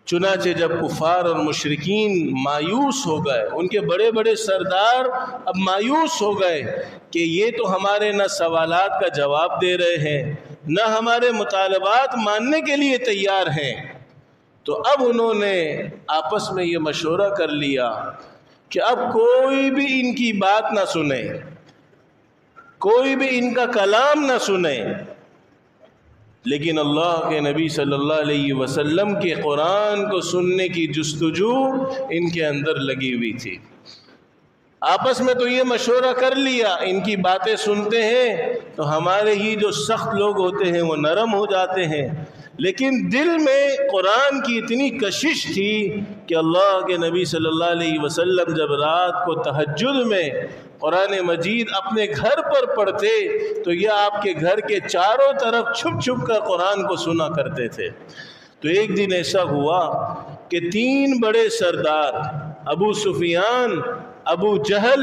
چنانچہ جب کفار اور مشرکین مایوس ہو گئے، ان کے بڑے بڑے سردار اب مایوس ہو گئے کہ یہ تو ہمارے نہ سوالات کا جواب دے رہے ہیں، نہ ہمارے مطالبات ماننے کے لیے تیار ہیں، تو اب انہوں نے آپس میں یہ مشورہ کر لیا کہ اب کوئی بھی ان کی بات نہ سنے، کوئی بھی ان کا کلام نہ سنے۔ لیکن اللہ کے نبی صلی اللہ علیہ وسلم کے قرآن کو سننے کی جستجو ان کے اندر لگی ہوئی تھی۔ آپس میں تو یہ مشورہ کر لیا، ان کی باتیں سنتے ہیں تو ہمارے ہی جو سخت لوگ ہوتے ہیں وہ نرم ہو جاتے ہیں، لیکن دل میں قرآن کی اتنی کشش تھی کہ اللہ کے نبی صلی اللہ علیہ وسلم جب رات کو تہجد میں قرآن مجید اپنے گھر پر پڑھتے تو یہ آپ کے گھر کے چاروں طرف چھپ چھپ کر قرآن کو سنا کرتے تھے۔ تو ایک دن ایسا ہوا کہ 3 بڑے سردار ابو سفیان، ابو جہل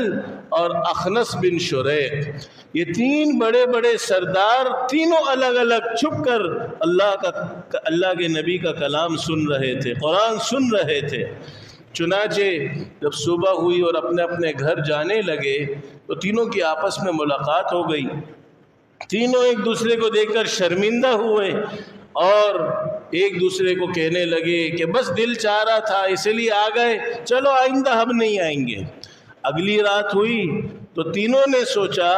اور اخنس بن شریق، یہ 3 بڑے بڑے سردار تینوں الگ الگ چھپ کر اللہ کے نبی کا کلام سن رہے تھے، قرآن سن رہے تھے۔ چنانچہ جب صبح ہوئی اور اپنے اپنے گھر جانے لگے تو تینوں کی آپس میں ملاقات ہو گئی۔ تینوں ایک دوسرے کو دیکھ کر شرمندہ ہوئے اور ایک دوسرے کو کہنے لگے کہ بس دل چاہ رہا تھا اسی لیے آ گئے، چلو آئندہ ہم نہیں آئیں گے۔ اگلی رات ہوئی تو تینوں نے سوچا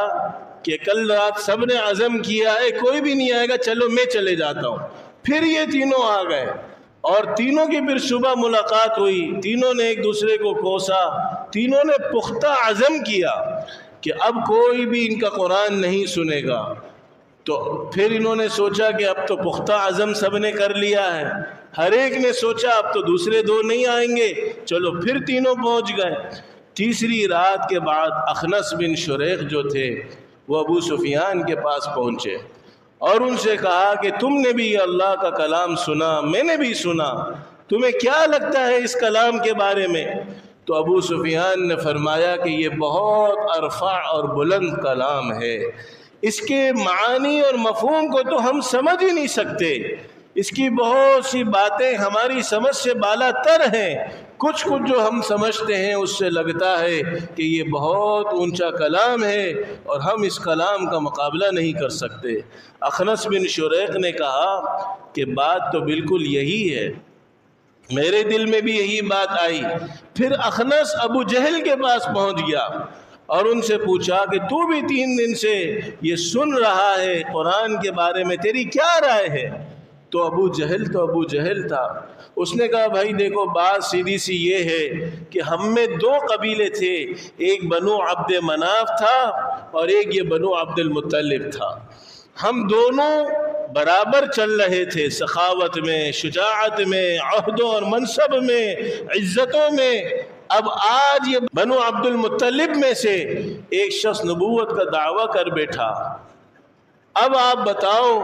کہ کل رات سب نے عزم کیا ہے کوئی بھی نہیں آئے گا، چلو میں چلے جاتا ہوں۔ پھر یہ تینوں آ گئے اور تینوں کی پھر صبح ملاقات ہوئی، تینوں نے ایک دوسرے کو کوسا، تینوں نے پختہ عزم کیا کہ اب کوئی بھی ان کا قرآن نہیں سنے گا۔ تو پھر انہوں نے سوچا کہ اب تو پختہ عزم سب نے کر لیا ہے، ہر ایک نے سوچا اب تو دوسرے 2 نہیں آئیں گے، چلو پھر تینوں پہنچ گئے۔ تیسری رات کے بعد اخنس بن شریق جو تھے وہ ابو سفیان کے پاس پہنچے اور ان سے کہا کہ تم نے بھی اللہ کا کلام سنا، میں نے بھی سنا، تمہیں کیا لگتا ہے اس کلام کے بارے میں؟ تو ابو سفیان نے فرمایا کہ یہ بہت ارفع اور بلند کلام ہے، اس کے معانی اور مفہوم کو تو ہم سمجھ ہی نہیں سکتے، اس کی بہت سی باتیں ہماری سمجھ سے بالا تر ہیں، کچھ جو ہم سمجھتے ہیں اس سے لگتا ہے کہ یہ بہت اونچا کلام ہے اور ہم اس کلام کا مقابلہ نہیں کر سکتے۔ اخنس بن شریق نے کہا کہ بات تو بالکل یہی ہے، میرے دل میں بھی یہی بات آئی۔ پھر اخنس ابو جہل کے پاس پہنچ گیا اور ان سے پوچھا کہ تو بھی 3 دن سے یہ سن رہا ہے قرآن کے بارے میں، تیری کیا رائے ہے؟ تو ابو جہل تھا، اس نے کہا بھائی دیکھو بات سیدھی سی یہ ہے کہ ہم میں 2 قبیلے تھے، ایک بنو عبد مناف تھا اور ایک یہ بنو عبد المطلب تھا، ہم دونوں برابر چل رہے تھے سخاوت میں، شجاعت میں، عہد اور منصب میں، عزتوں میں۔ اب آج یہ بنو عبد المطلب میں سے ایک شخص نبوت کا دعویٰ کر بیٹھا، اب آپ بتاؤ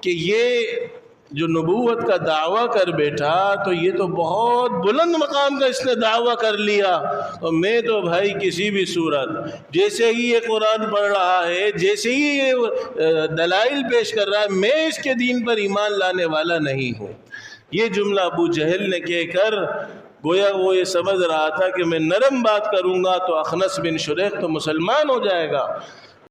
کہ یہ جو نبوت کا دعویٰ کر بیٹھا تو یہ تو بہت بلند مقام کا اس نے دعویٰ کر لیا، اور میں تو بھائی کسی بھی صورت جیسے ہی یہ قرآن پڑھ رہا ہے، جیسے ہی یہ دلائل پیش کر رہا ہے، میں اس کے دین پر ایمان لانے والا نہیں ہوں۔ یہ جملہ ابو جہل نے کہہ کر گویا وہ یہ سمجھ رہا تھا کہ میں نرم بات کروں گا تو اخنس بن شریق تو مسلمان ہو جائے گا،